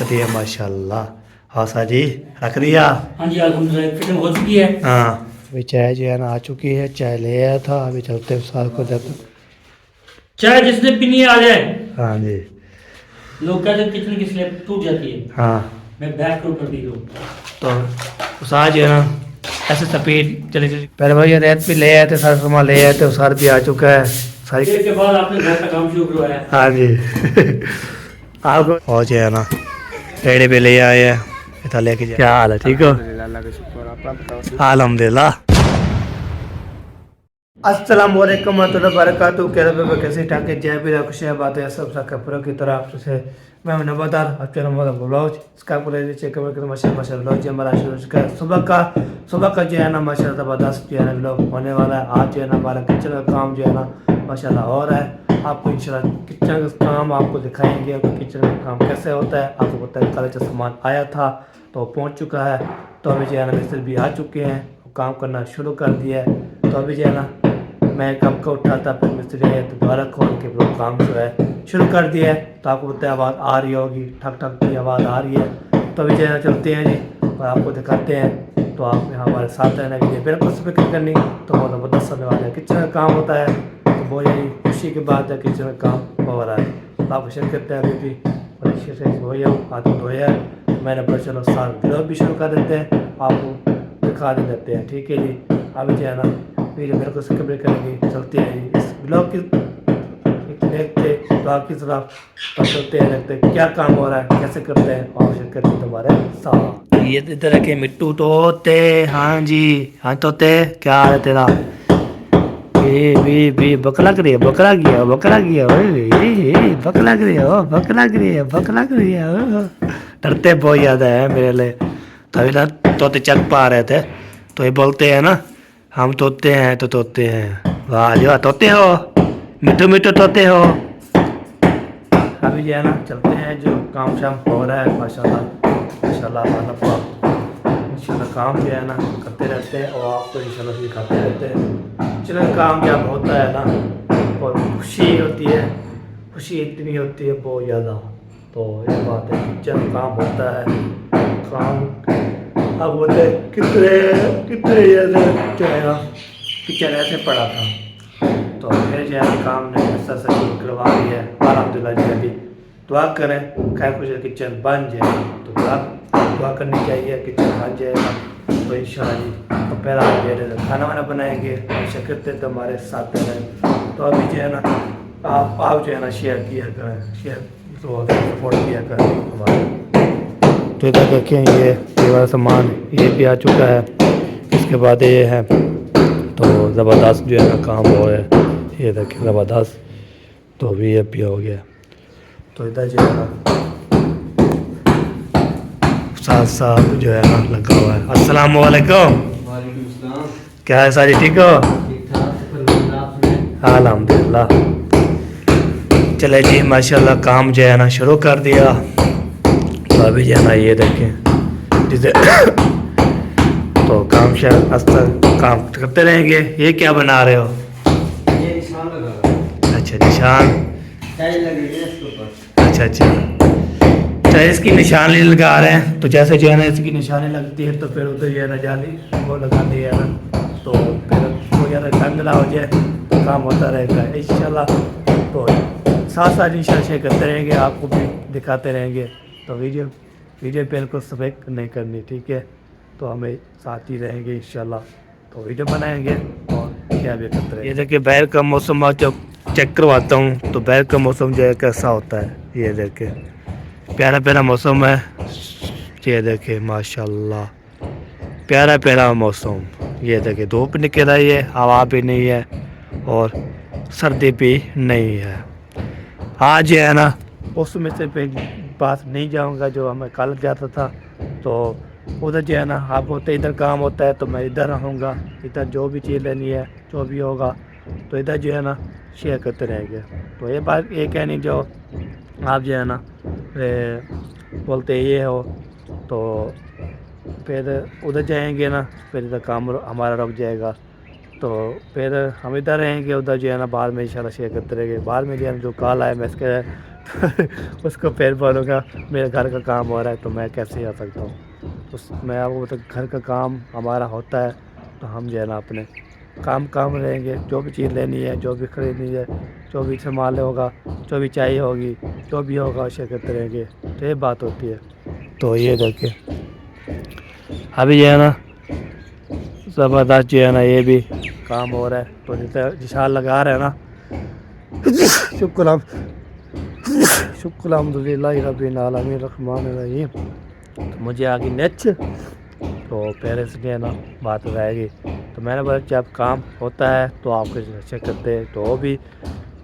दिया माशाल्लाह। हाँ साजी रख दिया। हाँ जी अल्हम्दुलिल्लाह फिटिंग हो चुकी है। हाँ अभी चाय जो है ना आ चुकी है, चाय ले आया था, अभी चलते हैं साथ को देते। चाय जिसने पीनी है आ जाए। हाँ जी। लोग कहते हैं किचन की स्लैब टूट जाती है, हाँ मैं बैक कर दी हूँ। तो उस आज जो है ना ऐसे स्पीड चली चली पहले भाई रेत भी ले आए थे, सारा सामान ले आए थे, उसार भी आ चुका है सारी। फिर के बाद आपने घर का काम शुरू करवाया। हाँ जी आपको और जो है ना रेड़े पे ले आए हैं, इतना लेके जाए। क्या हाल है, ठीक हो? अल्हम्दुलिल्लाह। अस्सलाम वालेकुम warahmatullahi wabarakatuh। कैसे ठाके जय भी खुश है बात है सब कपड़ों की तरह आपसे मैं नवादार आपके नवादा ब्लॉग इसका बोले चेक कर माशा ब्लॉग जो हमारा शुरू का सुबह का जो है ना माशा ज़बरदस्त जो है ना ब्लॉग होने वाला है। आज जो है ना हमारा किचन का काम जो है ना माशाल्लाह हो रहा है। आपको इंशाल्लाह किचन का काम आपको दिखाएंगे, किचन का काम कैसे होता है आपको पता है। कल जो सामान आया था तो पहुँच चुका है, तो अभी जो है ना मिस्त्री भी आ चुके हैं, काम करना शुरू कर दिया है। तो अभी जो है ना मैं कब का उठा था, फिर मिस्त्री आया तो दोबारा खोल के वो काम जो है शुरू कर दिया है। तो आपको पता है आवाज़ आ रही होगी, ठक ठक की आवाज़ आ रही है। तो अभी जो है चलते हैं जी और आपको दिखाते हैं। तो आप यहाँ हमारे साथ रहना कीजिए, बिल्कुल फिक्र करनी। तो बहुत ज़बरदस्त होने वाला है, किचन का काम होता है तो बहुत यही खुशी की बात है, किचन का काम हो रहा है। तो आप शेयर करते हैं अभी भी और अच्छे से धोया हाथ धोया है। तो मैंने बोला चलो साथ ब्लॉग भी शुरू कर देते हैं, आपको दिखा देते हैं, ठीक है जी। अभी जो है ना वीडियो मेरे को स्किप करेंगे, चलते हैं इस ब्लॉग की देखते ब्लॉग की तरफ। तो चलते हैं, देखते क्या काम हो रहा है, कैसे करते हैं और शेयर करते हैं तुम्हारे साथ। ये इधर के मिट्टू तोते। हाँ जी हाँ तोते, क्या हाल है तेरा? भी बकला करिए, बकरा गया बकरा गया बकला करिए बकला करिए बकला करिए। डरते बहुत ज़्यादा है मेरे लिए, तभी ना तोते चल पा रहे थे। तो ये बोलते हैं ना हम तोते हैं तो तोते हैं। वाह जी वाह, तोते हो, मिठू मिठू तोते हो। अभी जो है ना चलते हैं, जो काम शाम हो रहा है माशाल्लाह माशाल्लाह इंशाल्लाह काम जो है ना करते रहते हैं और आपको इंशाल्लाह दिखाते रहते हैं। चलो काम जब होता है ना बहुत खुशी होती है, खुशी इतनी होती है बहुत ज़्यादा। तो ये बात है, किचन काम होता है काम। अब बोलते कितने कितने जो है ना किचन ऐसे पड़ा था, तो फिर जो है काम ने ऐसा शुरू करवा दी है अल्हम्दुलिल्लाह जी। अभी दुआ करें खैर कुछ किचन बन जाए, तो दुआ करनी चाहिए किचन बन जाएगा तो इंशाल्लाह जी। तो पहला फिर खाना वाना बनाएंगे और शक्कर तो हमारे साथ रहें। तो अभी जो है ना आप जो है ना शेयर किया करें, शेयर तो सपोर्ट किया करें हमारे। तो इधर देखें ये वाला सामान ये भी आ चुका है, इसके बाद ये है तो ज़बरदस्त जो है ना काम हो रहा है। ये देखें ज़बरदस्त, तो अभी ये भी हो गया। तो इधर जो है ना साथ साथ जो है ना लगा हुआ है। अस्सलाम वालेकुम। क्या है साजी, ठीक हो? अल्हम्दुलिल्लाह। चले जी माशाल्लाह काम जो है ना शुरू कर दिया। तो अभी जो है ना ये देखें जिसे तो काम काम करते रहेंगे। ये क्या बना रहे हो? ये निशान लगा रहा है। अच्छा निशान, टाइल लगी है इसके ऊपर। अच्छा अच्छा इसकी निशानी लगा रहे हैं। तो जैसे जो है ना इसकी निशानी लगती है तो फिर उधर जो है ना जाली वो लगा दी है ना, तो फिर वो ज़्यादा ठंडा हो जाए तो काम होता रहेगा इंशाल्लाह। तो साथ साथ इंशाल्लाह शेयर करते रहेंगे, आपको भी दिखाते रहेंगे। तो वीडियो बिल्कुल स्किप नहीं करनी, ठीक है? तो हमें साथ ही रहेंगे इंशाल्लाह। तो वीडियो बनाएंगे और क्या भी करते रहेंगे। ये देखिए बाहर का मौसम आज जब चेक करवाता हूँ तो बाहर का मौसम जो है कैसा होता है। ये देखिए प्यारा प्यारा मौसम है, ये देखिए माशाल्लाह प्यारा प्यारा मौसम। ये देखिए धूप निकल आई है, हवा भी नहीं है और सर्दी भी नहीं है। आज है ना उसमें से पे पास नहीं जाऊंगा जो मैं कल जाता था। तो उधर जो है ना आप होते इधर काम होता है तो मैं इधर रहूँगा, इधर जो भी चीज़ लेनी है जो भी होगा तो इधर जो है ना शेयर करते रहेंगे। तो ये बात एक है नहीं, जो आप जो है ना बोलते ये हो तो फिर उधर जाएंगे ना, फिर इधर काम हमारा रुक जाएगा। तो फिर हम इधर रहेंगे, उधर जो है ना बाद में इंशाल्लाह शेयर करते रहेंगे। बाद में जो है जो कॉल आए मैं इसके उसको फिर बोलूँगा मेरे घर का काम हो रहा है तो मैं कैसे आ सकता हूँ। उस मैं आपको तो घर का काम हमारा होता है तो हम जो है ना अपने काम रहेंगे, जो भी चीज़ लेनी है, जो भी खरीदनी है, जो भी सामान होगा, जो भी चाहिए होगी, जो भी होगा उसे करते रहेंगे, तो ये बात होती है। तो ये देखिए अभी जो है ना ज़बरदस्त जो है ना ये भी काम हो रहा है, तो जितना जिशान लगा रहे हैं ना शुक्र अल्हम्दुलिल्लाह रब्बिल आलमीन रहमान रहीम। तो मुझे आगे नेच तो पहले से जो है ना बात रहेगी। तो मैंने बोला जब काम होता है तो आप कुछ अच्छे करते हैं तो वो भी।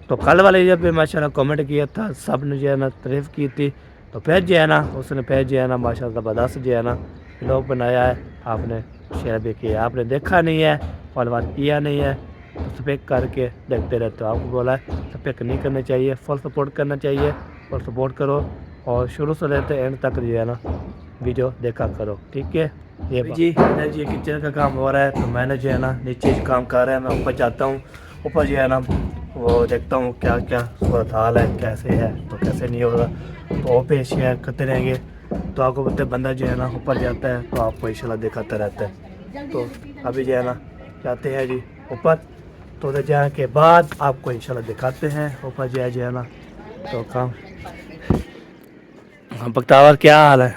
तो कल वाले जब भी माशाल्लाह कमेंट किया था सब ने जो है ना तारीफ़ की थी, तो फिर जो है ना उसने फिर जो है ना माशाल्लाह ज़बरदस्त जो है ना व्लॉग बनाया है, आपने शेयर भी किया, आपने देखा नहीं है, फॉलोवर किया नहीं है तो सपेक करके देखते रहते हो। आपको बोला है सपेक नहीं करना चाहिए, फुल सपोर्ट करना चाहिए, फुल सपोर्ट करो और शुरू से लेते एंड तक जो है ना वीडियो देखा करो, ठीक है। ये जी इधर जी किचन का काम हो रहा है तो मैंने जो है ना नीचे काम कर रहा है, मैं ऊपर जाता हूँ, ऊपर जो है ना वो देखता हूँ क्या क्या सूरत हाल है, कैसे है तो कैसे नहीं होगा, तो वो पे शेयर करते रहेंगे। तो आपको पता है बंदा जो है ना ऊपर जाता है तो आपको इंशाल्लाह दिखाता रहता है। तो अभी जो है ना जाते हैं जी ऊपर, तो उधर जाने के बाद आपको इंशाल्लाह दिखाते हैं ऊपर जो है ना तो काम। हाँ बख्तावर क्या हाल है,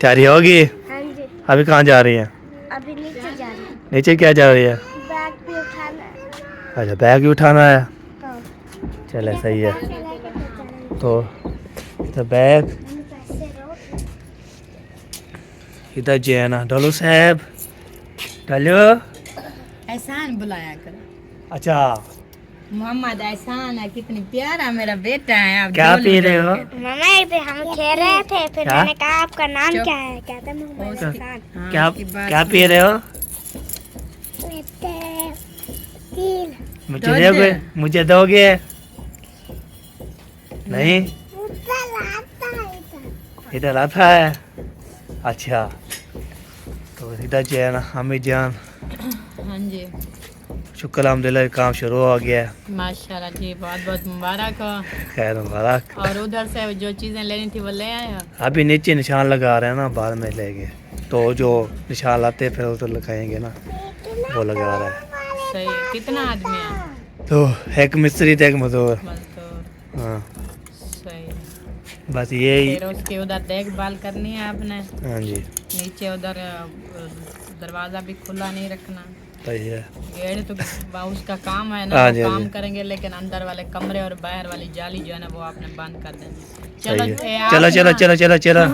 तैयारी होगी? हाँ जी, अभी कहाँ जा रही है? अभी नीचे जा रहे हैं। नीचे क्या जा रही है? बैग भी उठाना है। अच्छा बैग भी उठाना है, हाँ। चले सही है। पैसे लेके तो चलेंगे। तो बैग पैसे रो। इधर जो है ना डोलू साहब, डोलू एहसान बुलाया करो। अच्छा मोहम्मद एहसान है, कितनी प्यारा मेरा बेटा है। आप क्या डोलू पी रहे हो? मामा एक पे हम खेल रहे थे, फिर क्या? मैंने कहा आपका नाम चुप। क्या है? कहते मोहम्मद क्या? एहसान। हाँ, क्या उसकी बात क्या सुन। पी रहे हो? तीन। मुझे दूध। दोगे? मुझे दोगे? नहीं ऊपर आता है इधर। इधर आता है। अच्छा तो इधर जो है ना हमें जान हाँ जी शुक्र अल्हम्दुलिल्लाह काम शुरू हो गया है, माशाल्लाह जी, बहुत बहुत मुबारक हो। खैर मुबारक। और उधर से जो चीज़ें लेनी थी वो ले आए हो? अभी नीचे निशान लगा रहे हैं ना, बाद में लेंगे तो जो निशान लाते फिर उधर लगाएंगे ना, वो लगा रहा है। सही है। कितना आदमी है? तो एक मिस्त्री थे एक मजदूर। मजदूर। हाँ सही है। बस यही। फिर उसकी उधर देखभाल करनी है आपने। हाँ जी नीचे उधर दरवाज़ा भी खुला नहीं रखना। सही है। गेट तो उसका काम है ना, हाँ वो जी, हाँ काम जी। करेंगे, लेकिन अंदर वाले कमरे और बाहर वाली जाली जो है ना वो आपने बंद कर देनी। सही है। आप चलो चलो ना चलो चलो चलो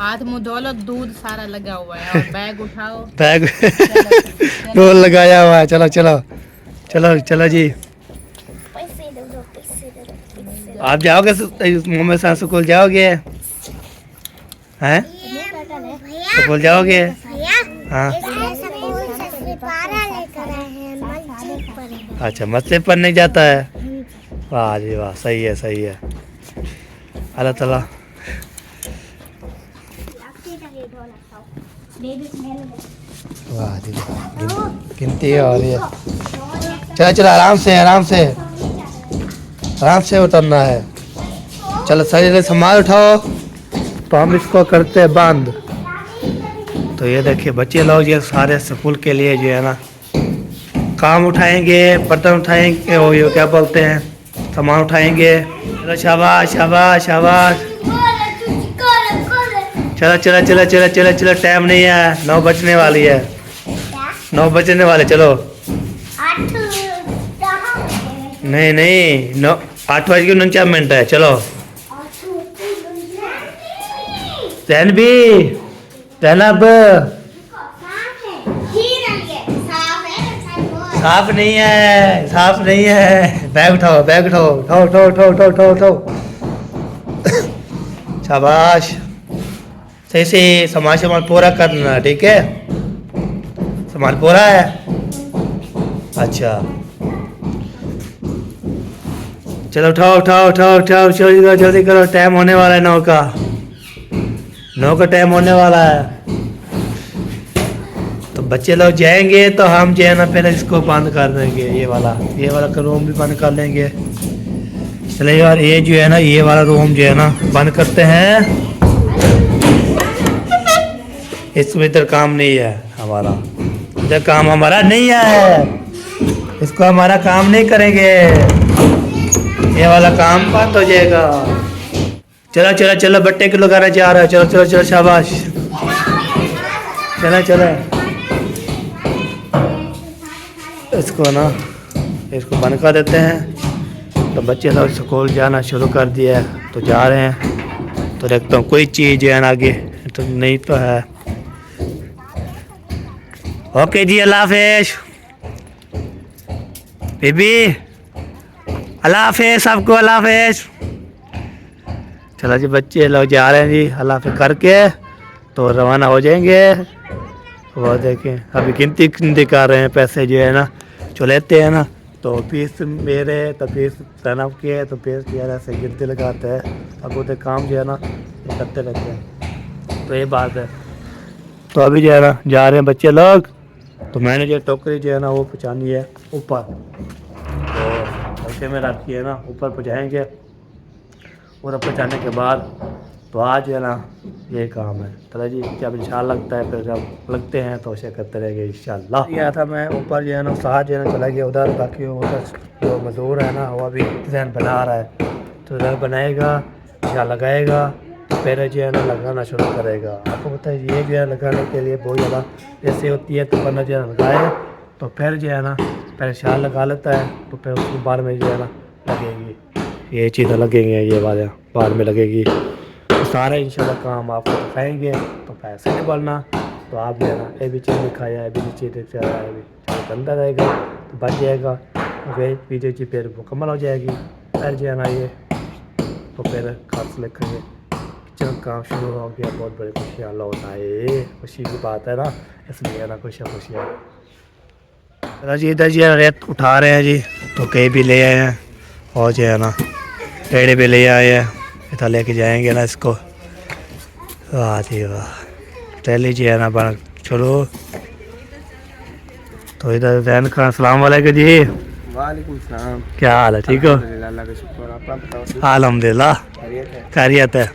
हाथ मुंह धो लो, दूध सारा लगा हुआ है, और बैग उठाओ। बैग चलो, रोल लगाया हुआ है। चलो चलो चलो चलो जी। पैसे दे दो, पैसे दे दो, पैसे दो। आप जाओगे मोहम्मद साहब स्कूल जाओगे? हैं भैया, स्कूल जाओगे? भैया, हाँ स्कूल से सितारा लेकर आए हैं, मस्जिद पर है। अच्छा मस्जिद पर नहीं जाता है? वाह जी वाह, सही है सही है। अल्लाह ताला वाह जी वाह, गिनती हो रही है। चलो चलो आराम से आराम से आराम से उतरना है। चलो सही सामान उठाओ तो हम इसको करते हैं बंद। तो ये देखिए बच्चे लोग ये सारे स्कूल के लिए जो है ना काम उठाएंगे, बर्तन उठाएंगे, वो ये क्या बोलते हैं सामान उठाएंगे। चलो शाबाश शाबाश शाबाश। चलो चलो चलो चलो चलो चलो टाइम नहीं है, 9 बजने वाली है, 9 बजने वाले। चलो नहीं नहीं 8:49 है। चलो जैनबी जैनब साफ नहीं है, साफ नहीं है। बैग उठाओ बैग उठाओ, उठाओ उठाओ उठाओ उठाओ उठाओ उठाओ। शाबाश। सही से सामान पूरा करना, ठीक है? सामान पूरा है। अच्छा चलो उठाओ उठाओ उठाओ उठाओ, जल्दी करो जल्दी करो, टाइम होने वाला है 9 का, 9 का टाइम होने वाला है। तो बच्चे लोग जाएंगे तो हम जो है ना पहले इसको बंद कर देंगे, ये वाला का रूम भी बंद कर लेंगे। चले यार, ये जो है ना, ये वाला रूम जो है ना बंद करते हैं। इसमें इधर काम नहीं है हमारा, इधर काम हमारा नहीं है, इसको हमारा काम नहीं करेंगे, ये वाला काम बंद हो जाएगा। चलो चलो चलो, बट्टे को लगाना चाह रहा है, चलो चलो चलो, शाबाश, चलो चलो। इसको ना, इसको बंद कर देते हैं। तो बच्चे लोग स्कूल जाना शुरू कर दिया है, तो जा रहे हैं। तो देखता हूँ कोई चीज़ है ना आगे, तो नहीं तो है। ओके जी, अल्लाह हाफिज बीबी, अल्लाह हाफिज सबको, अल्लाह हाफिज। चलो जी, बच्चे लोग जा रहे हैं जी, अल्लाह हाफिज करके तो रवाना हो जाएंगे। वो देखें, अभी गिनती कर रहे हैं पैसे जो है ना, जो लेते हैं ना। तो फीस मेरे, तो फीस तनव की है, तो फीस की ऐसे गिनती लगाते हैं। अब वो काम जो है ना वो करते रहते हैं, तो ये बात है। तो अभी जो है ना जा रहे हैं बच्चे लोग। तो मैंने जो टोकरी जो है ना वो पहुँचानी है ऊपर, तो हल्के में रखी है ना, ऊपर पहुँचाएँगे। और पहुँचाने के बाद तो आज जो है ना ये काम है। चलो जी, जब इंशाल्लाह लगता है, फिर जब लगते हैं तो उसे करते रहेंगे इंशाल्लाह। गया था मैं ऊपर जो है ना, साथ जो है ना चला गया उधर। बाकी उधर जो मजदूर है ना वो अभी डिज़ाइन बना रहा है, तो डिज़ाइन बनाएगा या लगाएगा, फिर जो है ना लगाना शुरू करेगा। आपको पता है ये जो है लगाने के लिए बहुत ज़्यादा जैसे होती है, तो बंदा जो है लगाए तो फिर जो है ना पहले शाल लगा लेता है, तो फिर उसके बाद में जो है ना लगेगी ये चीज़ें लगेंगी, ये वाले बाद में लगेगी। तो सारा इंशाल्लाह काम आपको दिखाएंगे। तो पैसे नहीं बढ़ना, तो आप जो है ना ये भी चीज़ दिखाया, ये भी चीज़ दिखाया, ये भी बंदा रहेगा तो बच जाएगा। वे वीडियो जी फिर मुकम्मल हो जाएगी। फिर जो है ना ये तो फिर खास लिखेंगे किचन काम शुरू हो गया। बहुत बड़ी खुशी अल्लाह होता है, खुशी की बात है ना, इसलिए ना खुशियाँ। जी इधर जी रेत उठा रहे हैं जी, तो कई भी ले आए हैं और जो है ना रेड़े भी ले आए हैं, इधर लेके जाएंगे ना इसको। वाह जी वाह, ट्रेली जी है ना बन चलो। तो इधर जैन खान, अस्सलाम वालेकुम जी। वालेकुम सलाम। क्या हाल है, ठीक हो? अल्लाह का शुक्र, आप बताओ। अल्हम्दुलिल्लाह खैरियत है।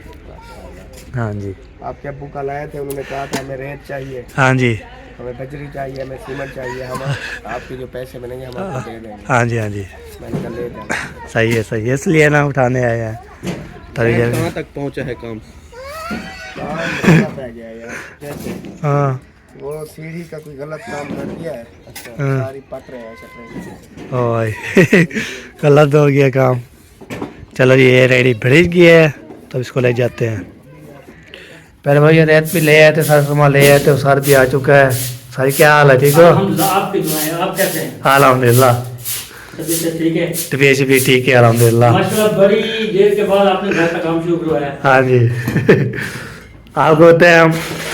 हाँ जी, आपके अब्बू कल आए थे, उन्होंने कहा था हमें रेत चाहिए, हाँ जी, हमें बजरी चाहिए, हमें सीमेंट चाहिए, हम आपके जो पैसे बनेंगे हम आपको दे देंगे। हाँ जी, हाँ जी, मैंने कल ले जाना। सही है, इसलिए ना उठाने आए हैं। तभी कहाँ तक पहुँचा है काम? पै गया यार, जैसे हाँ, वो सीढ़ी का कोई गलत काम कर दिया है। अच्छा, हाँ। सारी पट रहे हैं शटरें। ओए गलत हो गया काम। चलो जी, ये रेडी भेज गई है, तो इसको ले जाते हैं। पहले भाई ये रेत भी ले आए थे, सारा सामान ले आए थे, सर भी आ चुका है। सर क्या हाल है, ठीक हो? अल्हम्दुलिल्लाह, आपकी दुआएं, आप कैसे हैं? अल्हम्दुलिल्लाह, तबीयत से ठीक है? तबीयत भी ठीक है अल्हम्दुलिल्लाह। माशाल्लाह, बड़ी देर के बाद आपने घर का काम शुरू करवाया। हाँ जी आपको होते हैं हम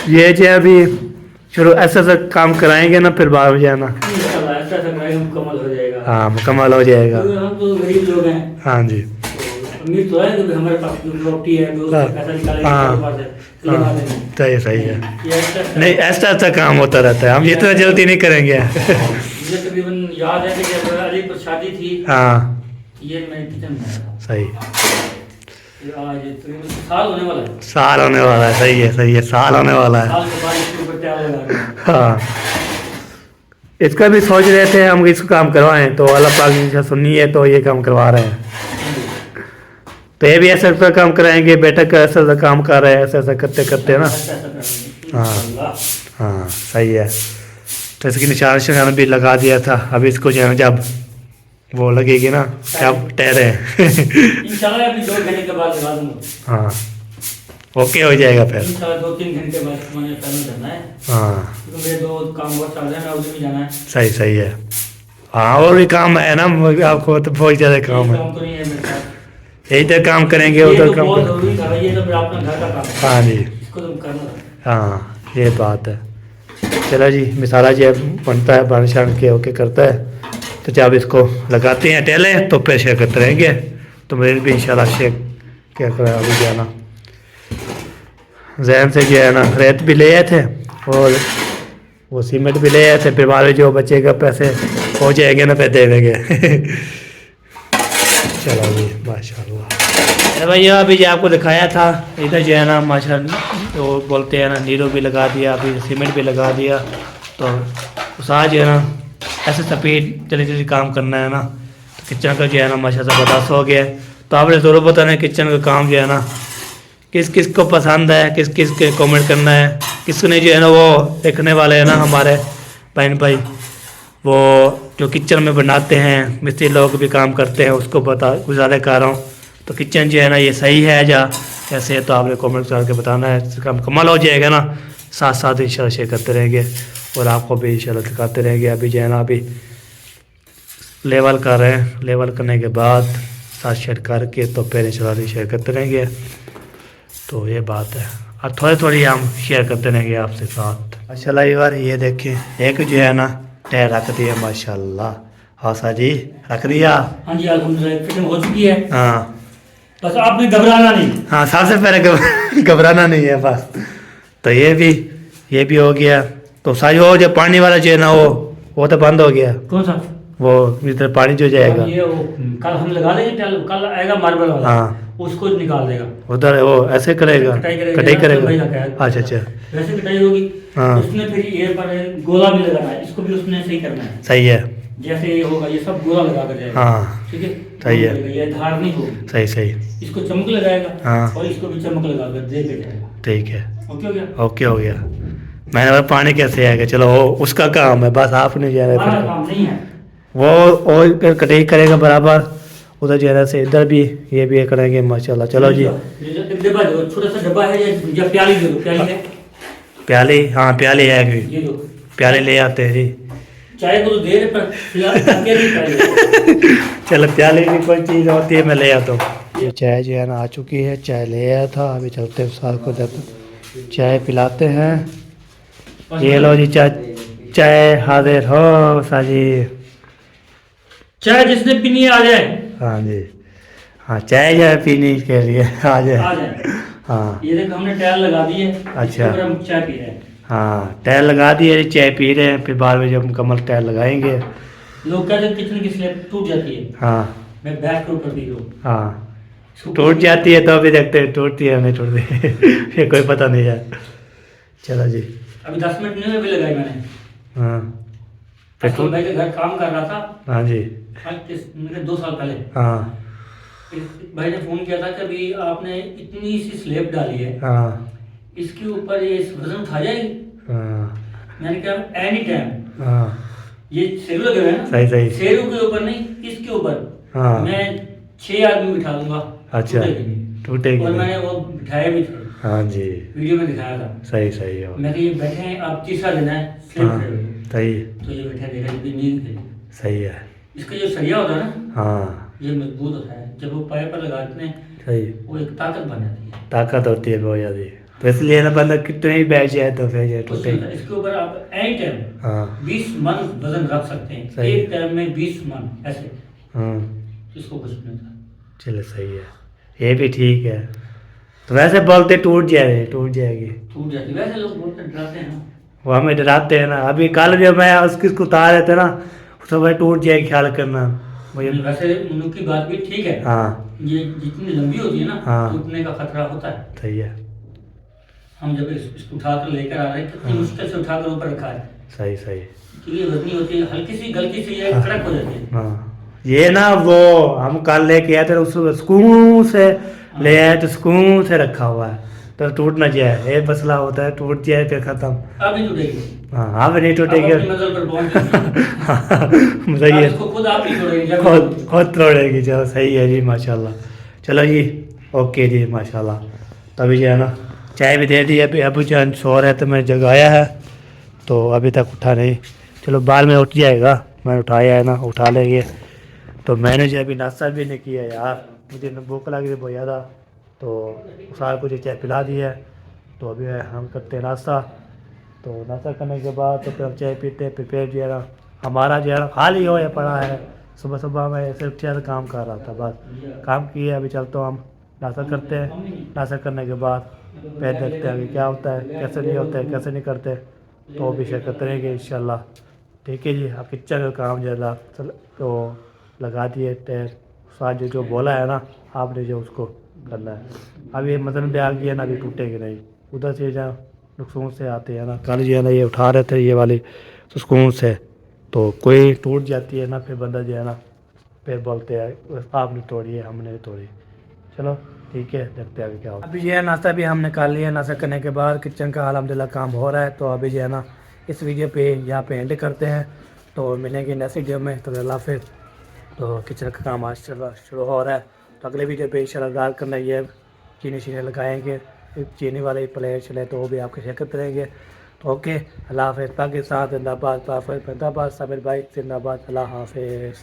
ये जो अभी शुरू ऐसा काम कराएंगे ना, फिर बाद में जाना इंशाल्लाह ऐसा करवाएंगे, मुकम्मल हो जाएगा। हाँ मुकम्मल हो जाएगा। क्योंकि हम तो गरीब लोग हैं, हाँ जी, उम्मीद तो है कि हमारे पास प्रॉपर्टी है, तो उससे पैसा निकालेंगे, हाँ। कारोबार से लगा देंगे। सही सही है। ये ऐसा नहीं ऐसा काम होता रहता है, हम इतना जल्दी नहीं करेंगे मुझे तकरीबन याद है कि जब अली पर शादी थी, हाँ ये मैं किचन में आया था। सही, ये आज तकरीबन साल होने वाला है। साल होने वाला है, सही है, साल होने वाला है। साल के बाद इसके ऊपर तैयार लगा रहे हैं। हाँ, इसका भी सोच रहे थे हम इसको काम करवाएं, तो अल्लाह पाक ने सुनी है तो ये काम करवा रहे हैं। तो ये भी ऐसा काम कराएंगे, बेटा का ऐसा काम कर रहे हैं, ऐसा करते करते ना। ऐसा करेंगे हाँ। इंशाल्लाह। हाँ सही है। तो इसकी निशान भी लगा दिया था, अभी इसको जो है जब वो लगेगी ना जब ठहरे इंशाल्लाह अभी 2 घंटे के बाद लगा दूंगा। हाँ ओके हो जाएगा फिर। इंशाल्लाह 2-3 घंटे बाद मुझे पैनल करना है, हाँ क्योंकि मेरे 2 काम बहुत सारे हैं, मैं उधर भी जाना है। सही है। हाँ और भी काम है ना, आपको तो बहुत ज़्यादा काम ये है। काम तो नहीं है मेरे साथ, इधर काम करेंगे, ये उधर तो काम बहुत करेंगे। जरूरी था, ये तो मेरा अपना घर का काम है, हाँ जी, इसको तुम करना था। हाँ ये बात है। चलो जी, मिसाला जी बनता है, बन शान के ओके करता है, तो जब इसको लगाते हैं टेले तो फिर शेयर करते रहेंगे। तो मेरे भी इंशाल्लाह शेयर क्या करें, अभी जाना जहन से जो है ना रेत भी ले आए थे और वो सीमेंट भी ले आए थे, फिर बाद में जो बचेगा पैसे हो जाएंगे ना, फिर दे देंगे चलो जी। माशाल्लाह। अरे भैया अभी जो आपको दिखाया था इधर जो है ना माशाल्लाह वो बोलते हैं ना नीरो भी लगा दिया, अभी सीमेंट भी लगा दिया। तो उस आज जो है ना ऐसे स्पीड जल्दी जल्दी काम करना है ना, तो किचन का जो है ना माशाल्लाह बर्दाश्त हो गया है। तो आपने ज़रूर बताना है किचन का काम जो है ना किस किस को पसंद है, किस किस के कमेंट करना है, किसने जो है ना वो देखने वाले हैं ना हमारे बहन भाई वो जो किचन में बनाते हैं, मिस्त्री लोग भी काम करते हैं, उसको गुजारे कर रहा हूँ। तो किचन जो है ना ये सही है या कैसे है, तो आपने कमेंट करके बताना है। काम कमाल हो जाएगा ना, साथ साथ इंशाल्लाह शेयर करते रहेंगे और आपको भी इंशाल्लाह दिखाते रहेंगे। अभी जो है ना अभी लेवल कर रहे हैं, लेवल करने के बाद साथ शेयर करके तो फिर इंशाल्लाह शेयर करते रहेंगे। तो ये बात है, और थोड़ी थोड़ी हम शेयर करते रहेंगे आपसे साथ। माशाल्लाह यार ये देखें एक जो है ना टायर रख दिया माशाल्लाह। हाँ सा जी रख दिया। हाँ जी अल्हम्दुलिल्लाह फिटिंग हो चुकी है। हाँ बस आपने घबराना नहीं। हाँ सबसे पहले घबराना नहीं है बस। तो ये भी हो गया। तो सारी वो जो पानी वाला जो है ना वो तो बंद हो गया। कौन सा? वो इधर पानी जो जाएगा ये वो कल हम लगा देंगे, कल आएगा मार्बल वाला। हाँ उसको निकाल देगा। उधर वो ऐसे करेगा, कटाई करेगा। अच्छा अच्छा वैसे कटाई होगी। हाँ। उसने फिर ये पर गोला भी लगाना है, इसको भी उसने सही करना है। सही है। जैसे ये होगा ये सब गोला लगा कर जाएगा। हाँ ठीक है सही है। ये धार नहीं होगी। सही सही इसको चमक लगाएगा। हाँ। और इसको भी चमक लगा कर दे के जाएगा। ठीक है ओके हो गया। ओके हो गया। मैंने बोला पानी कैसे आएगा, चलो वो उसका काम है, बस आपने जो हमारा है काम नहीं है। वो कटाई करेगा बराबर। उधर जो है से इधर भी ये भी करेंगे माशाल्लाह। चलो जी एक डब्बा दो, छोटा सा डब्बा है या प्याली दे दो। प्याली है? प्याली, हाँ प्याली है कि ये दो। प्याले ले आते हैं जी। चाय को तो दे रहे पर फिलहाल करके नहीं प्याली। चलो प्याले की कोई चीज़ होती है मैं ले आता हूँ। ये चाय जो है ना आ चुकी है, चाय ले आया था। अभी चलते हैं साथ को देते चाय पिलाते हैं। ये लो जी चाय हाजिर हो साजी। चाय जिसने पीनी है आ जाए। हाँ जी हाँ चाय जो है पीने के लिए आ आ जाए। जाए। हाँ ये देखो हमने टायर लगा दी है। अच्छा। इसके ऊपर हम चाय पी रहे हैं। हाँ टायर लगा दिए, चाय पी रहे हैं। फिर बाद में जब मुकम्मल टायर लगाएंगे। लोग कहते हैं किचन की स्लैब टूट जाती है। हाँ मैं बैक के ऊपर पी रहा हूँ। हाँ टूट जाती है तो अभी देखते हैं टूटती है नहीं टूटती ये कोई पता नहीं है। चलो जी अभी 10 मिनट नहीं अभी लगाई मैंने। हाँ फिर असलम भाई के घर काम कर रहा था। हाँ जी मेरे 2 साल पहले हाँ भाई ने फोन किया था कि अभी आपने इतनी सी स्लैब डाली है, हाँ इसके ऊपर ये वजन उठा जाएगी। हाँ मैंने कहा एनी टाइम। हाँ ये शेरू लगे हुए हैं ना। सही सही शेरू के ऊपर नहीं, इसके ऊपर हाँ मैं 6 आदमी बिठा दूंगा। अच्छा टूटेगी नहीं। टूटेगी और नहीं। मैंने वो बिठाए भी थे, हाँ जी वीडियो में दिखाया था। सही सही हो मैं कि ये बैठे हैं, आप तीसरा दिन है स्लैब हाँ पे। सही तो ये बैठे देखा ये नींद थे। सही है। इसका जो सरिया होता है ना हाँ ये मजबूत होता है, जब वो पाए पर लगाते हैं सही वो एक ताकत बन जाती है। ताकत होती है बहुत ज़्यादा। तो इसलिए ना बंदा कितने ही बैठ जाए तो फिर ये टूटे। इसके ऊपर आप एनी टाइम हाँ 20 मन वजन रख सकते हैं। सही। एक टाइम में 20 मन ऐसे, हाँ इसको कुछ नहीं था। चलो सही है, ये भी ठीक है। तो वैसे बोलते टूट जाएगी टूट जाती, वैसे लोग बहुत डराते हैं ना। वो हमें डराते हैं ना। अभी कल जब मैं उसको उतार रहे थे ना तो भाई टूट जाएगी, ख्याल करना मुझे। वैसे उनकी बात भी ठीक है। हाँ ये जितनी लंबी होती है ना हाँ। टूटने का खतरा होता है। सही है। हम जब इसको उठाकर लेकर आ रहे हैं कितनी मुश्किल से उठाकर ऊपर रखा है, सही क्योंकि ये वजनी होती है, हल्की सी गलती से ये कड़क हो जाती है। हाँ ये ना वो हम कल लेके आए थे उसको सुकून से ले आए तो सुकून से रखा हुआ है तो टूट ना जाए। ये मसला होता है, टूट जाए फिर खत्म। अब नहीं टूटेगी। हाँ अब नहीं आप टूटेगी। अपनी मंजिल पर पहुंच गए। सही अब है, इसको खुद आप ही छोड़ेंगे जब खुद तोड़ेगी। चलो सही है जी माशाल्लाह। चलो जी ओके जी माशाल्लाह। तभी जो है ना चाय भी दे दी। अभी अबू जान सो रहे तो मैं जगाया है तो अभी तक उठा नहीं। चलो बाद में उठ जाएगा, मैं उठाया है ना, उठा लेंगे। तो मैंने जो अभी नाश्ता भी नहीं किया यार, मुझे भूख लगी थी बहुत ज़्यादा। तो सारा कुछ चाय पिला दी है। तो अभी हम करते हैं नाश्ता। तो नाश्ता करने के बाद तो फिर हम चाय पीते हैं। फिर जो है ना हमारा जो है ना खाली हो या पड़ा है। सुबह सुबह मैं ऐसे उठा काम कर रहा था, बस काम किए। अभी चलता हूँ, हम नाश्ता करते हैं। नाश्ता करने के बाद फिर देखते हैं कि क्या होता है, कैसे नहीं होता है, कैसे नहीं करते। तो भी शेयर करते रहेंगे इंशाल्लाह। ठीक है जी। आप किचन का काम जो है तो लगा दिए टायर, साथ जो बोला है ना आपने जो उसको करना है। अब ये मदन पे आ गया ना, अभी टूटेगी नहीं। उधर से जहाँ नुकसान से आते हैं ना, कल जो है ना ये उठा रहे थे ये वाली सुकून से, तो कोई टूट जाती है ना, फिर बंदा जो है ना फिर बोलते हैं आपने तोड़ी है, हमने तोड़ी। चलो ठीक है, देखते हैं आगे क्या होगा। अभी जो है नाश्ता भी हमने कर लिया। नाश्ता करने के बाद किचन का अलहमदिल्ला काम हो रहा है। तो अभी जो है ना इस वीडियो पे यहाँ पे एंड करते हैं। तो मिलेंगे नेक्स्ट वीडियो में। तो अल्लाह हाफिज़। तो किचन का काम आज शुरू हो रहा है। तो अगले वीडियो पे इंशाल्लाह करना ये चीनी शीनी लगाएंगे, चीनी वाले प्लेट चले तो वो भी आपके शेयर करते रहेंगे। तो ओके, अल्लाह हाफिज़। पाकिस्तान जिंदाबाद, जिंदाबाद, साबिर भाई जिंदाबाद, अल्लाह हाफिज़।